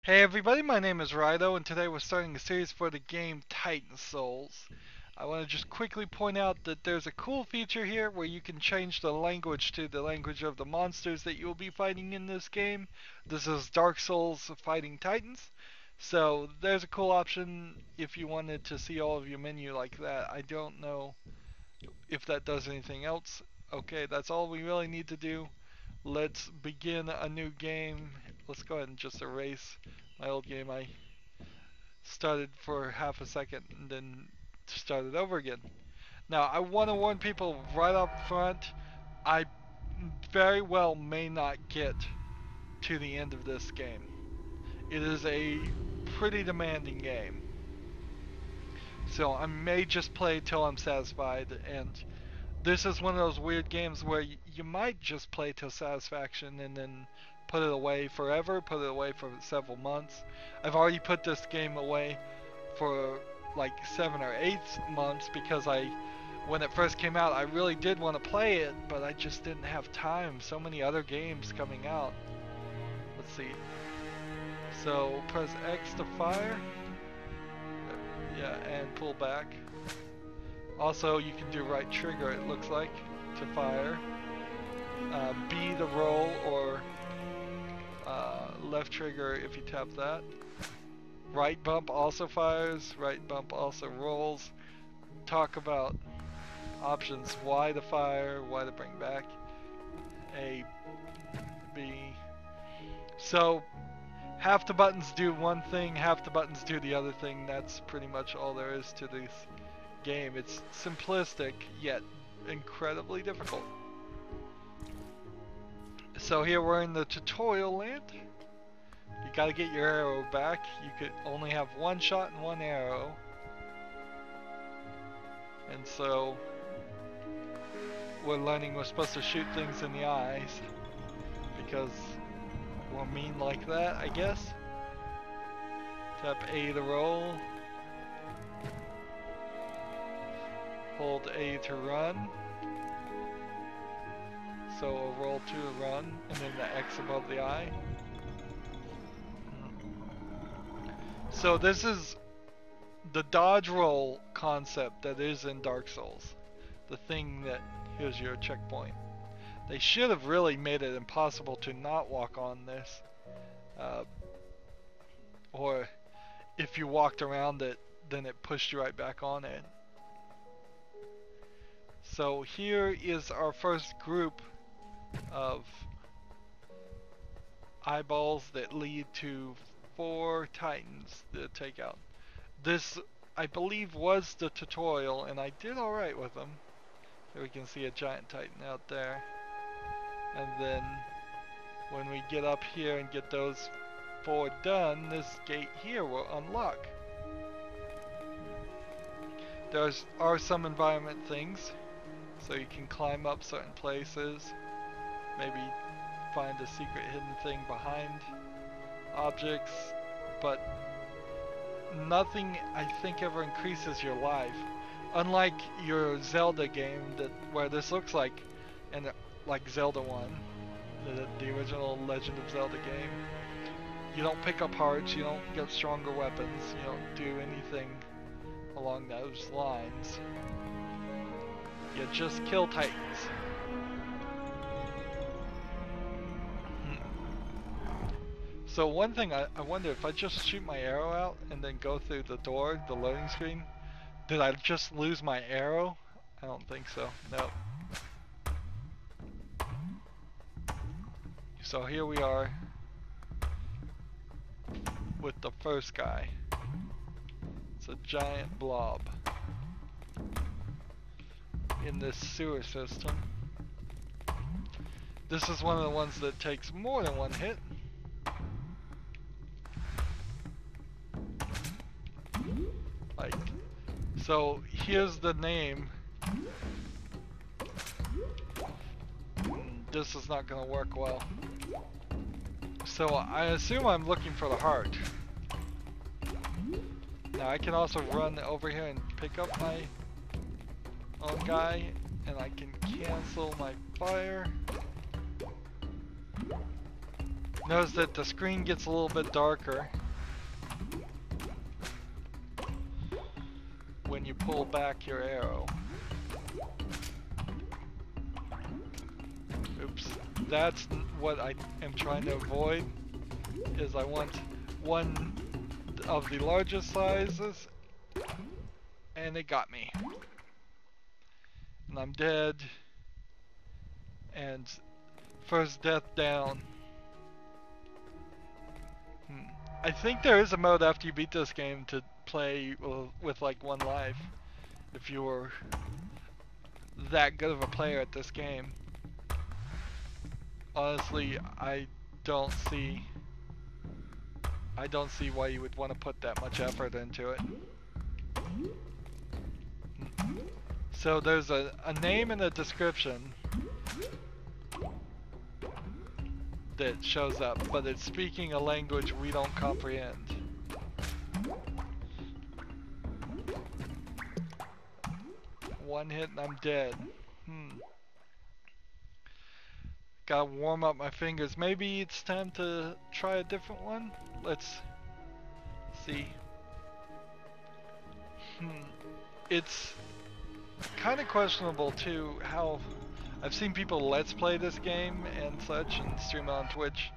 Hey everybody, my name is Rydo, and today we're starting a series for the game Titan Souls. I want to just quickly point out that there's a cool feature here where you can change the language to the language of the monsters that you will be fighting in this game. This is Dark Souls Fighting Titans. So there's a cool option if you wanted to see all of your menu like that. I don't know if that does anything else. Okay, that's all we really need to do. Let's begin a new game. Let's go ahead and just erase my old game. I started for half a second and then started over again. Now, I want to warn people right up front, I very well may not get to the end of this game. It is a pretty demanding game. So I may just play till I'm satisfied, and this is one of those weird games where you might just play till satisfaction and then put it away forever, put it away for several months. I've already put this game away for like 7 or 8 months because when it first came out, I really did want to play it, but I just didn't have time. So many other games coming out. Let's see. So press X to fire. Yeah, and pull back. Also, you can do right trigger, it looks like, to fire. B to roll, or left trigger if you tap that. Right bump also fires, right bump also rolls. Talk about options: Y to fire, Y to bring back, A, B. So, half the buttons do one thing, half the buttons do the other thing. That's pretty much all there is to this game. It's simplistic, yet incredibly difficult. So here we're in the tutorial land. You gotta get your arrow back. You could only have one shot and one arrow. And so we're learning we're supposed to shoot things in the eyes because we're mean like that, I guess. Tap A to roll. Hold A to run. So a roll to run, and then the X above the eye. So this is the dodge roll concept that is in Dark Souls. The thing that, here's your checkpoint. They should have really made it impossible to not walk on this. Or if you walked around it, then it pushed you right back on it. So here is our first group of eyeballs that lead to 4 titans to take out. This, I believe, was the tutorial, and I did alright with them. Here we can see a giant titan out there. And then when we get up here and get those 4 done, this gate here will unlock. There are some environment things, so you can climb up certain places, maybe find a secret hidden thing behind objects, but nothing I think ever increases your life. Unlike your Zelda game where this looks like Zelda 1, the original Legend of Zelda game. You don't pick up hearts, you don't get stronger weapons, you don't do anything along those lines. You just kill titans. So one thing, I wonder if I just shoot my arrow out and then go through the door, the loading screen, did I just lose my arrow? I don't think so, nope. So here we are with the first guy. It's a giant blob in this sewer system. This is one of the ones that takes more than one hit. So here's the name. This is not gonna work well. So I assume I'm looking for the heart. Now I can also run over here and pick up my own guy, and I can cancel my fire. Notice that the screen gets a little bit darker when you pull back your arrow. Oops, that's what I am trying to avoid, is I want one of the largest sizes, and it got me. And I'm dead, and first death down. I think there is a mode after you beat this game to play with like one life, if you were that good of a player at this game. Honestly, I don't see why you would want to put that much effort into it. So there's a name and a description that shows up, but it's speaking a language we don't comprehend. One hit and I'm dead. Gotta warm up my fingers. Maybe it's time to try a different one? Let's see. It's kind of questionable too how I've seen people let's play this game and such and stream it on Twitch.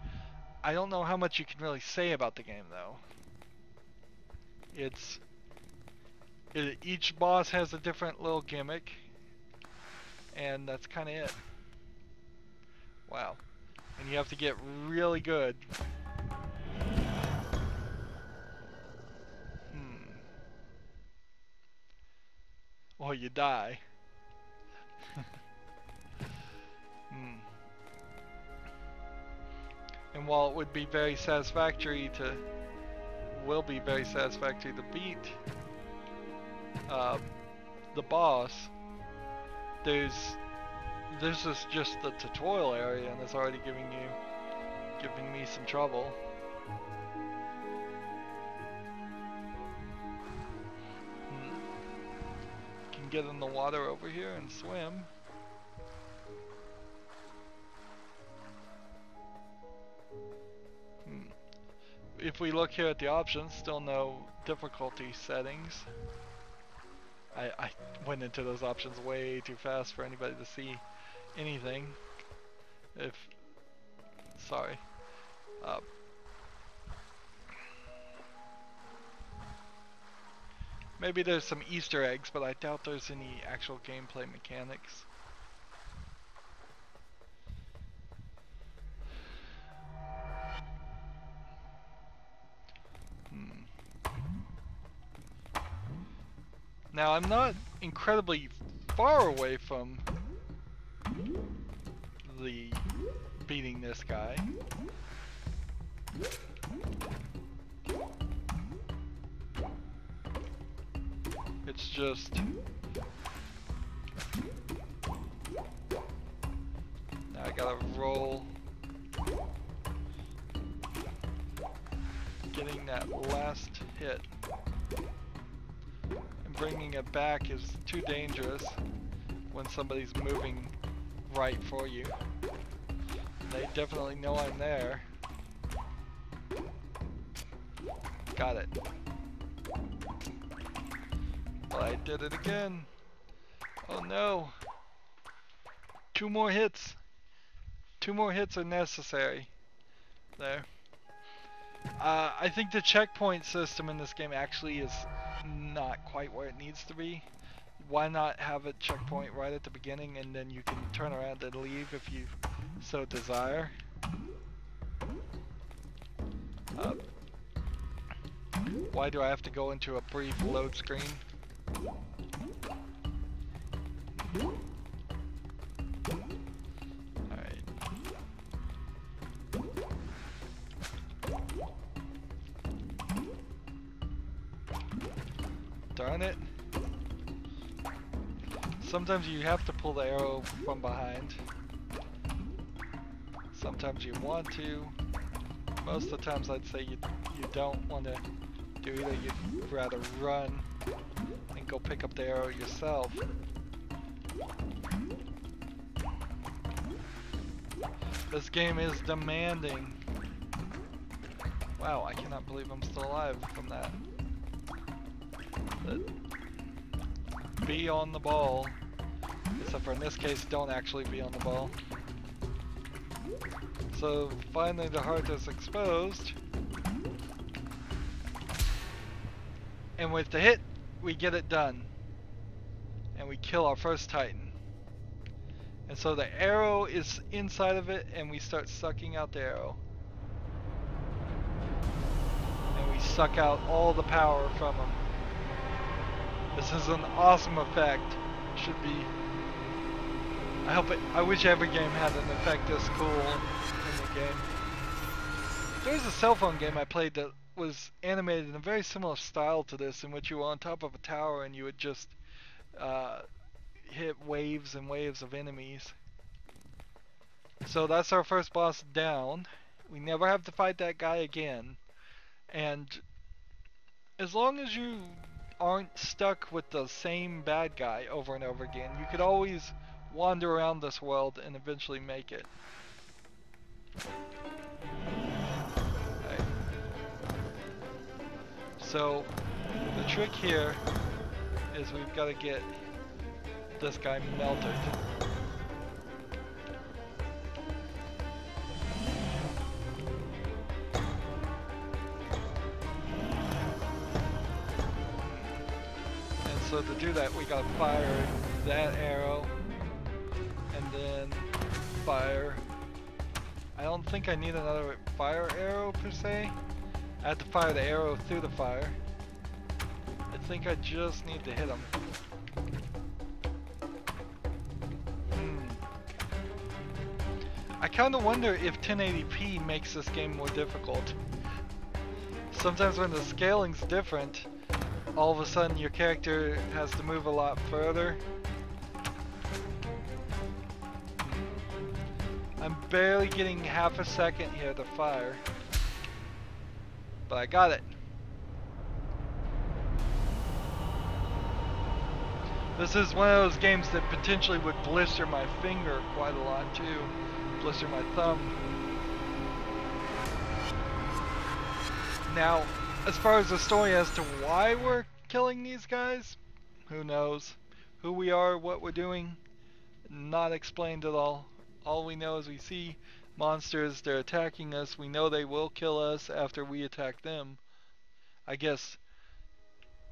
I don't know how much you can really say about the game though. Each boss has a different little gimmick, and that's kind of it. Wow. And you have to get really good. Or you die. And while it would be very satisfactory to, beat the boss, this is just the tutorial area, and it's already giving me some trouble. Can get in the water over here and swim. If we look here at the options, still no difficulty settings. I went into those options way too fast for anybody to see anything. Sorry. Maybe there's some Easter eggs, but I doubt there's any actual gameplay mechanics. Now, I'm not incredibly far away from beating this guy. It's just now I gotta roll. Getting that last hit and bringing it back is too dangerous when somebody's moving right for you. They definitely know I'm there. Got it. But I did it again. Oh no. 2 more hits. 2 more hits are necessary. There. I think the checkpoint system in this game actually is not quite where it needs to be. Why not have a checkpoint right at the beginning and then you can turn around and leave if you so desire? Why do I have to go into a brief load screen? Alright. Darn it. Sometimes you have to pull the arrow from behind. Sometimes you want to. Most of the times I'd say you don't want to do either. You'd rather run and go pick up the arrow yourself. This game is demanding. Wow, I cannot believe I'm still alive from that. But be on the ball. Except for in this case, don't actually be on the ball. So finally the heart is exposed. And with the hit, we get it done. And we kill our first Titan. And so the arrow is inside of it, and we start sucking out the arrow. And we suck out all the power from him. This is an awesome effect. Should be. I wish every game had an effect this cool in the game. There's a cell phone game I played that was animated in a very similar style to this, in which you were on top of a tower and you would just hit waves and waves of enemies. So that's our first boss down. We never have to fight that guy again. And as long as you aren't stuck with the same bad guy over and over again, you could always wander around this world and eventually make it. Right. So the trick here is we've got to get this guy melted. And so to do that, we gotta fire that arrow and then fire. I don't think I need another fire arrow per se. I have to fire the arrow through the fire. I think I just need to hit him. I kind of wonder if 1080p makes this game more difficult. Sometimes when the scaling's different, all of a sudden your character has to move a lot further. I'm barely getting half a second here to fire. But I got it. This is one of those games that potentially would blister my finger quite a lot too. Blister my thumb. Now, as far as the story as to why we're killing these guys, who knows? Who we are, what we're doing, not explained at all. All we know is we see monsters, they're attacking us, we know they will kill us after we attack them. I guess,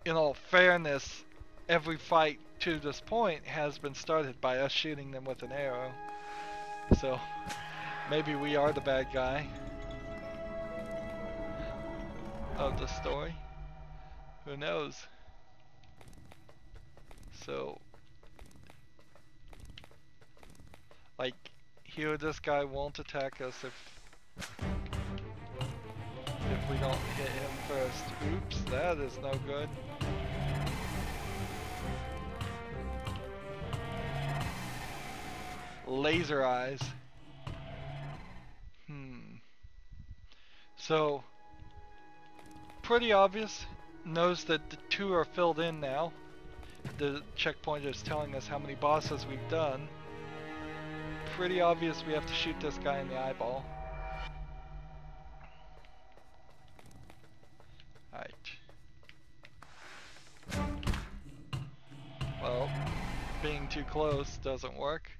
in all fairness, every fight to this point has been started by us shooting them with an arrow. So, maybe we are the bad guy of the story. Who knows? So, like, here this guy won't attack us if we don't hit him first. Oops, that is no good. Laser eyes. So, pretty obvious. Knows that the two are filled in now. The checkpoint is telling us how many bosses we've done. Pretty obvious we have to shoot this guy in the eyeball. Alright. Well, being too close doesn't work.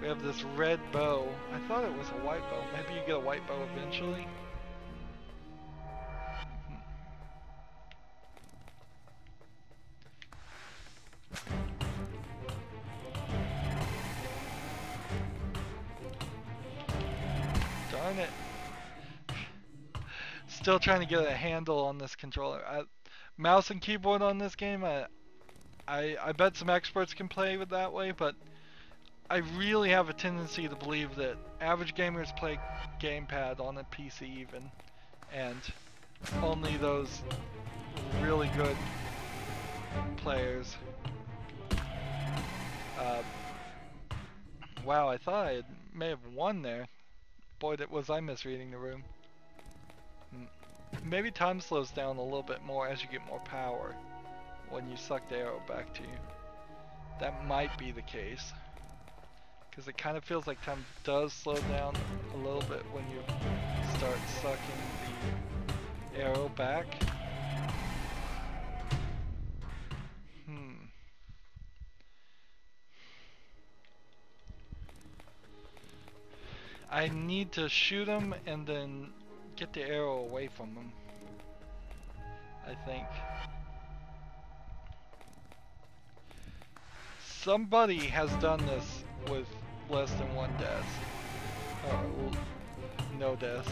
We have this red bow. I thought it was a white bow. Maybe you get a white bow eventually. Darn it. Still trying to get a handle on this controller. Mouse and keyboard on this game, I bet some experts can play with that way, but I really have a tendency to believe that average gamers play gamepad on a PC even, and only those really good players. Wow, I thought I may have won there. Boy, was I misreading the room. Maybe time slows down a little bit more as you get more power when you suck the arrow back to you. That might be the case. Because it kind of feels like time does slow down a little bit when you start sucking the arrow back. I need to shoot him and then get the arrow away from him, I think. Somebody has done this with less than one death. Oh, no deaths.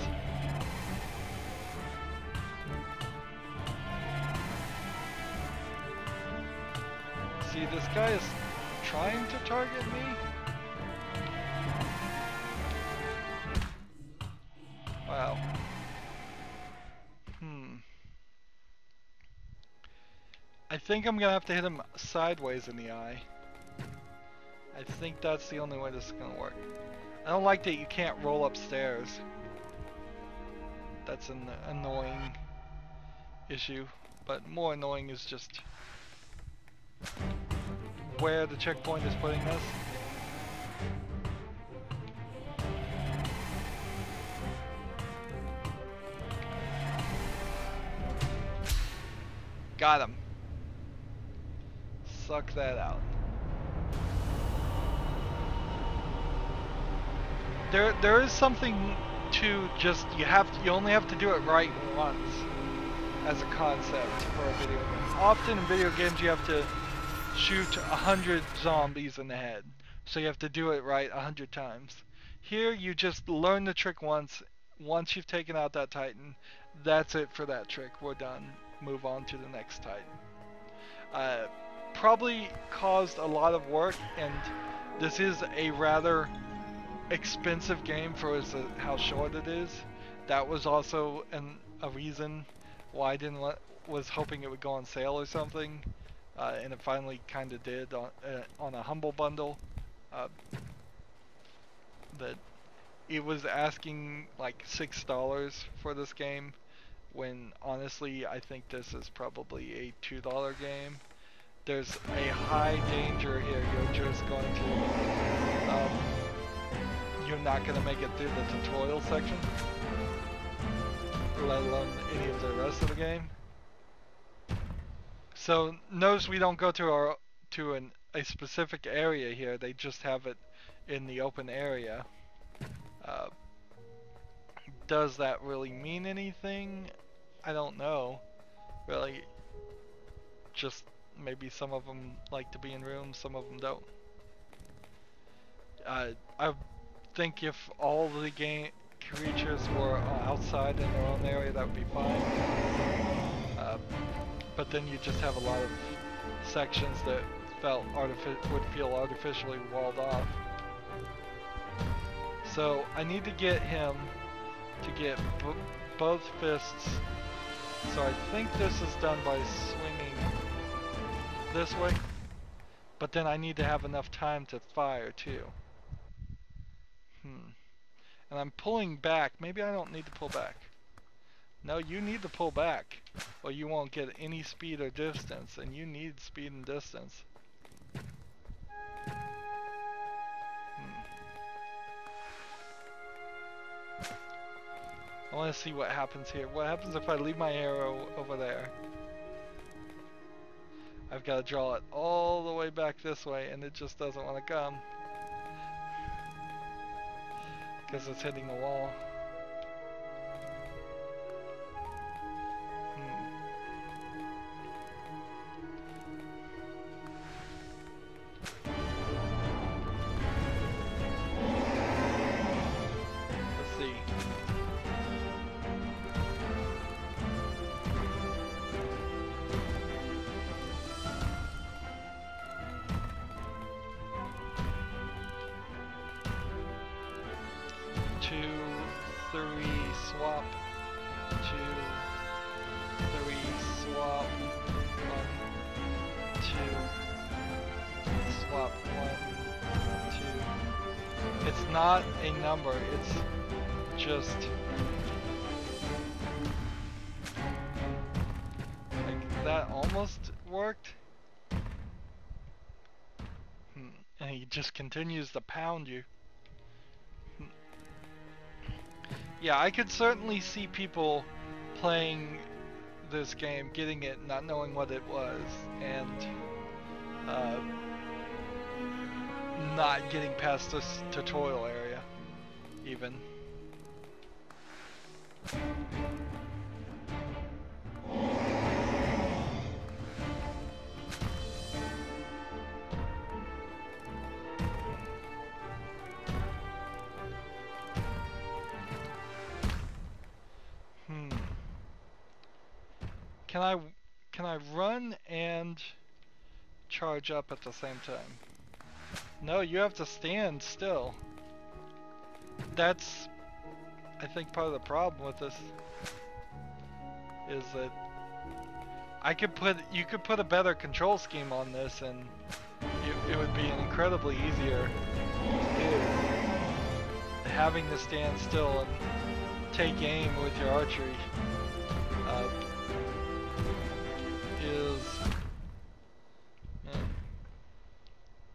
See, this guy is trying to target me. Wow. I think I'm gonna have to hit him sideways in the eye. I think that's the only way this is gonna work. I don't like that you can't roll upstairs. That's an annoying issue, but more annoying is just where the checkpoint is putting us. Got him. Suck that out. There is something to just you only have to do it right once as a concept for a video game. Often in video games you have to shoot 100 zombies in the head, so you have to do it right 100 times. Here you just learn the trick once. Once you've taken out that Titan, that's it for that trick. We're done. Move on to the next Titan. Probably caused a lot of work, and this is a rather expensive game for how short it is. That was also a reason why I was hoping it would go on sale or something, and it finally kind of did on a humble bundle. That it was asking like $6 for this game, when honestly I think this is probably a $2 game. There's a high danger here. You're just going to you're not going to make it through the tutorial section, let alone any of the rest of the game. So notice we don't go to a specific area here. They just have it in the open area. Does that really mean anything? I don't know. Really, just maybe some of them like to be in rooms, some of them don't. I think if all the game creatures were outside in their own area, that would be fine. But then you just have a lot of sections that would feel artificially walled off. So I need to get him to get both fists. So I think this is done by swinging this way, but then I need to have enough time to fire too. And I'm pulling back. Maybe I don't need to pull back. No, you need to pull back, or you won't get any speed or distance, and you need speed and distance. I want to see what happens here. What happens if I leave my arrow over there? I've got to draw it all the way back this way, and it just doesn't want to come. Because it's hitting the wall. Let's see. Swap, 2, 3, swap, 1, 2, swap, 1, 2. It's not a number, it's just like that almost worked. and he just continues to pound you. Yeah, I could certainly see people playing this game, getting it, not knowing what it was, and not getting past this tutorial area, even. Can I run and charge up at the same time? No, you have to stand still. That's, I think, part of the problem with this is that you could put a better control scheme on this, and it would be an incredibly easier to do. Having to stand still and take aim with your archery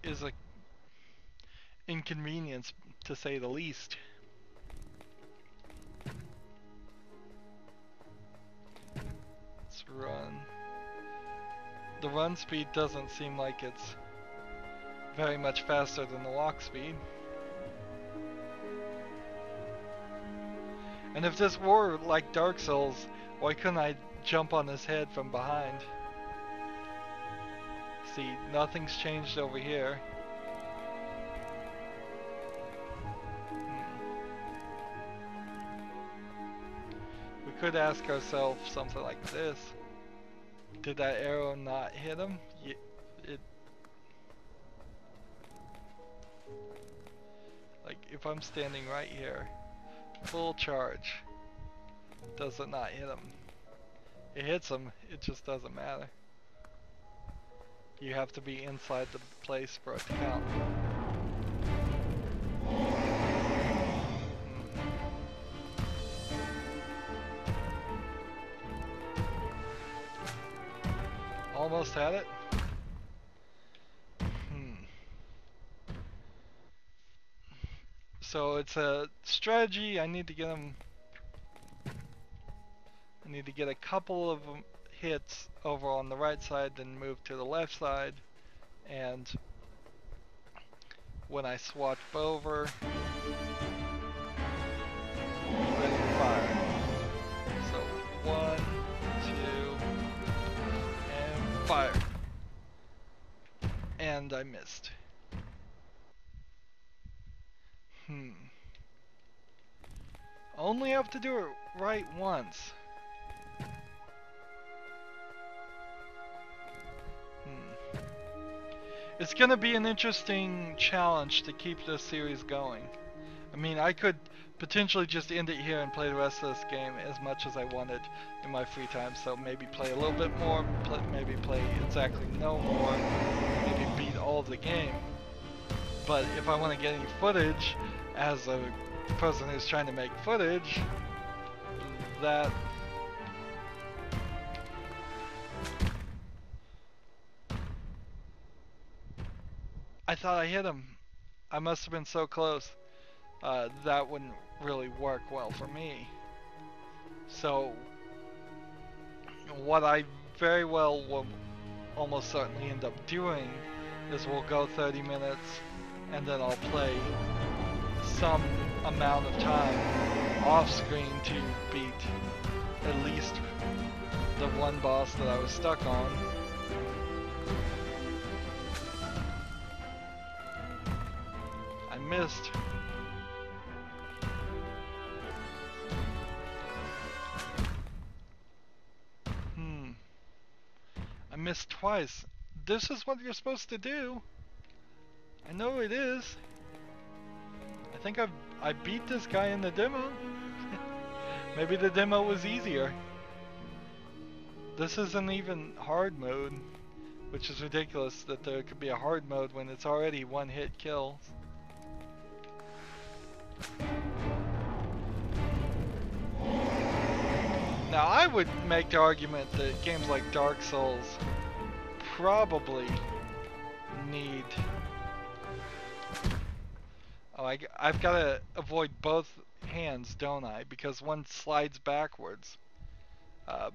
is a inconvenience, to say the least. Let's run. The run speed doesn't seem like it's very much faster than the walk speed. And if this were like Dark Souls, why couldn't I jump on his head from behind? See, nothing's changed over here. We could ask ourselves something like this. Did that arrow not hit him? Like, if I'm standing right here, full charge, does it not hit him? It hits him, it just doesn't matter. You have to be inside the place for it to count. Almost had it. So it's a strategy. I need to get him. I need to get a couple of hits over on the right side, then move to the left side, and when I swap over, ready to fire. So 1, 2, and fire. And I missed. Only have to do it right once. It's gonna be an interesting challenge to keep this series going. I mean, I could potentially just end it here and play the rest of this game as much as I wanted in my free time. So maybe play a little bit more, maybe play exactly no more, maybe beat all of the game. But if I want to get any footage as a person who's trying to make footage, that I thought I hit him. I must have been so close. That wouldn't really work well for me. So what I very well will almost certainly end up doing is we'll go 30 minutes and then I'll play some amount of time off screen to beat at least the one boss that I was stuck on. I missed. I missed twice. This is what you're supposed to do. I know it is. I think I beat this guy in the demo. Maybe the demo was easier. This isn't even hard mode, which is ridiculous that there could be a hard mode when it's already one hit kills. Now I would make the argument that games like Dark Souls probably need Oh, I've got to avoid both hands, don't I? Because one slides backwards. Uh,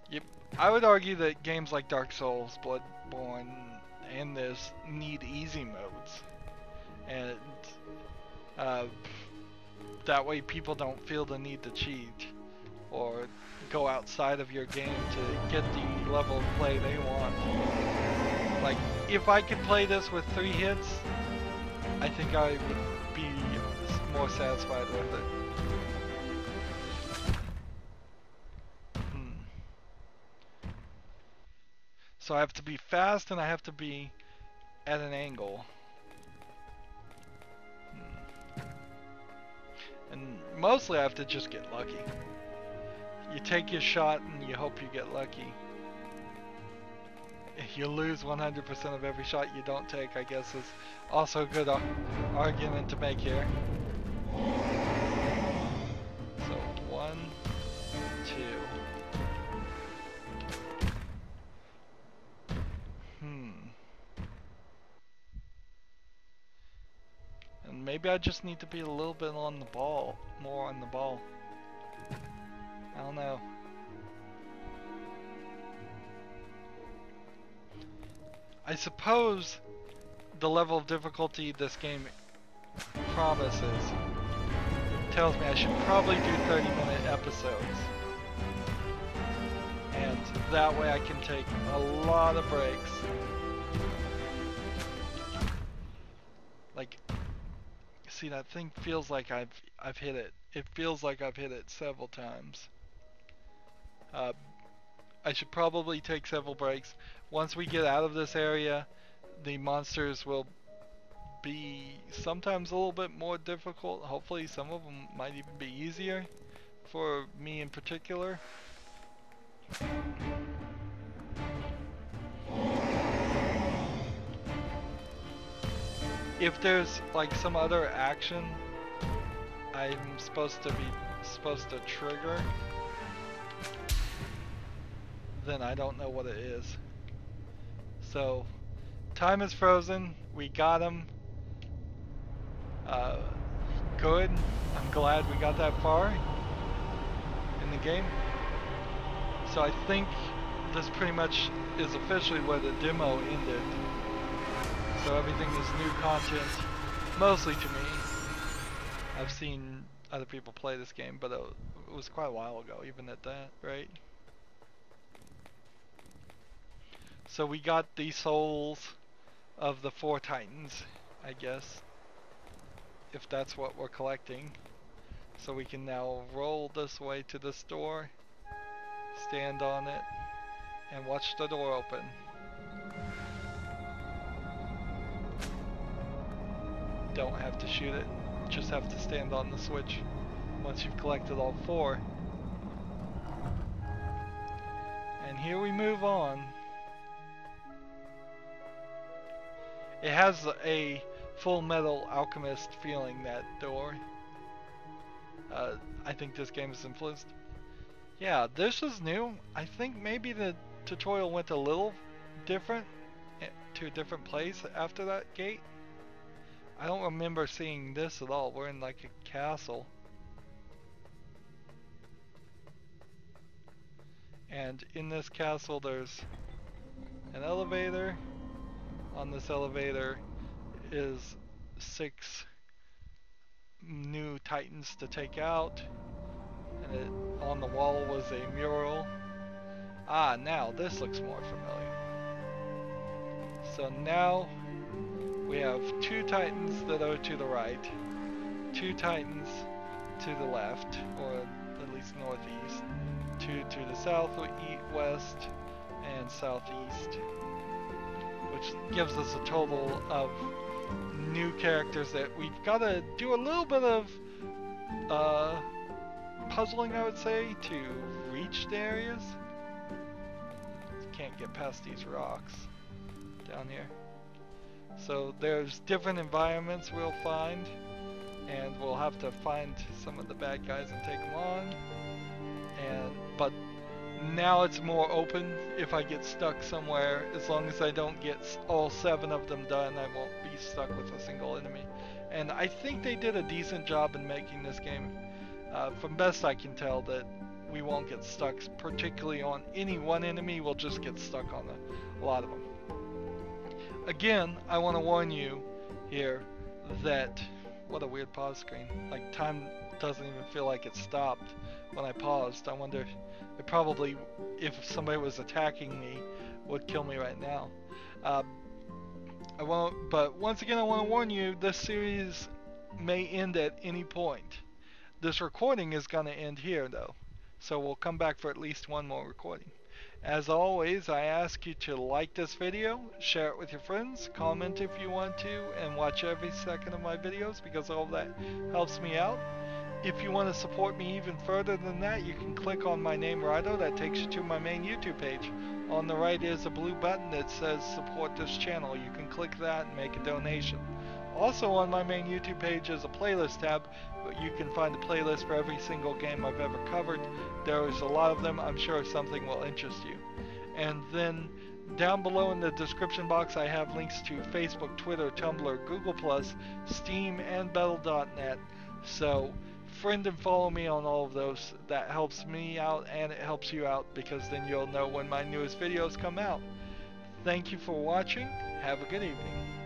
yep. I would argue that games like Dark Souls, Bloodborne, and this need easy modes. And uh, that way people don't feel the need to cheat or go outside of your game to get the level of play they want. Like, if I could play this with 3 hits, I think I would be more satisfied with it. So I have to be fast and I have to be at an angle. And mostly I have to just get lucky. You take your shot and you hope you get lucky. You lose 100% of every shot you don't take, I guess, is also a good argument to make here. So, 1, 2. And maybe I just need to be a little bit on the ball, more on the ball. I don't know. I suppose the level of difficulty this game promises tells me I should probably do 30-minute episodes. And that way I can take a lot of breaks. Like, see, that thing feels like I've hit it. It feels like I've hit it several times. I should probably take several breaks. Once we get out of this area, the monsters will be sometimes a little bit more difficult. Hopefully some of them might even be easier for me in particular. If there's like some other action I'm supposed to trigger, then I don't know what it is. So, time is frozen. We got him. Good. I'm glad we got that far in the game. So I think this pretty much is officially where the demo ended. So everything is new content, mostly to me. I've seen other people play this game, but it was quite a while ago, even at that, right? So we got the souls of the 4 Titans, I guess, if that's what we're collecting. So we can now roll this way to this door, stand on it, and watch the door open. Don't have to shoot it, just have to stand on the switch once you've collected all 4. And here we move on. It has a Full Metal Alchemist feeling, that door. I think this game is influenced. Yeah, this is new. I think maybe the tutorial went a little different, to a different place after that gate. I don't remember seeing this at all. We're in like a castle. And in this castle there's an elevator. On this elevator is 6 new titans to take out. And on the wall was a mural. Ah, now this looks more familiar. So now we have 2 titans that are to the right, 2 titans to the left, or at least northeast, 2 to the south, west, and southeast, which gives us a total of new characters that we've got to do a little bit of puzzling, I would say, to reach the areas. Can't get past these rocks down here. So there's different environments we'll find, and we'll have to find some of the bad guys and take them on. But now it's more open. If I get stuck somewhere, as long as I don't get all 7 of them done, I won't be stuck with a single enemy. And I think they did a decent job in making this game. From best I can tell, that we won't get stuck, particularly on any one enemy. We'll just get stuck on a lot of them. Again, I want to warn you here that, what a weird pause screen. Like, time doesn't even feel like it stopped when I paused. I wonder, it probably, if somebody was attacking me, would kill me right now. But once again, I want to warn you, this series may end at any point. This recording is going to end here, though, so we'll come back for at least one more recording. As always, I ask you to like this video, share it with your friends, comment if you want to, and watch every second of my videos, because all that helps me out. If you want to support me even further than that, you can click on my name, Rydo. That takes you to my main YouTube page. On the right is a blue button that says support this channel. You can click that and make a donation. Also on my main YouTube page is a playlist tab. You can find a playlist for every single game I've ever covered. There's a lot of them. I'm sure something will interest you. And then down below in the description box, I have links to Facebook, Twitter, Tumblr, Google+, Steam, and Battle.net. So friend and follow me on all of those. That helps me out and it helps you out, because then you'll know when my newest videos come out. Thank you for watching. Have a good evening.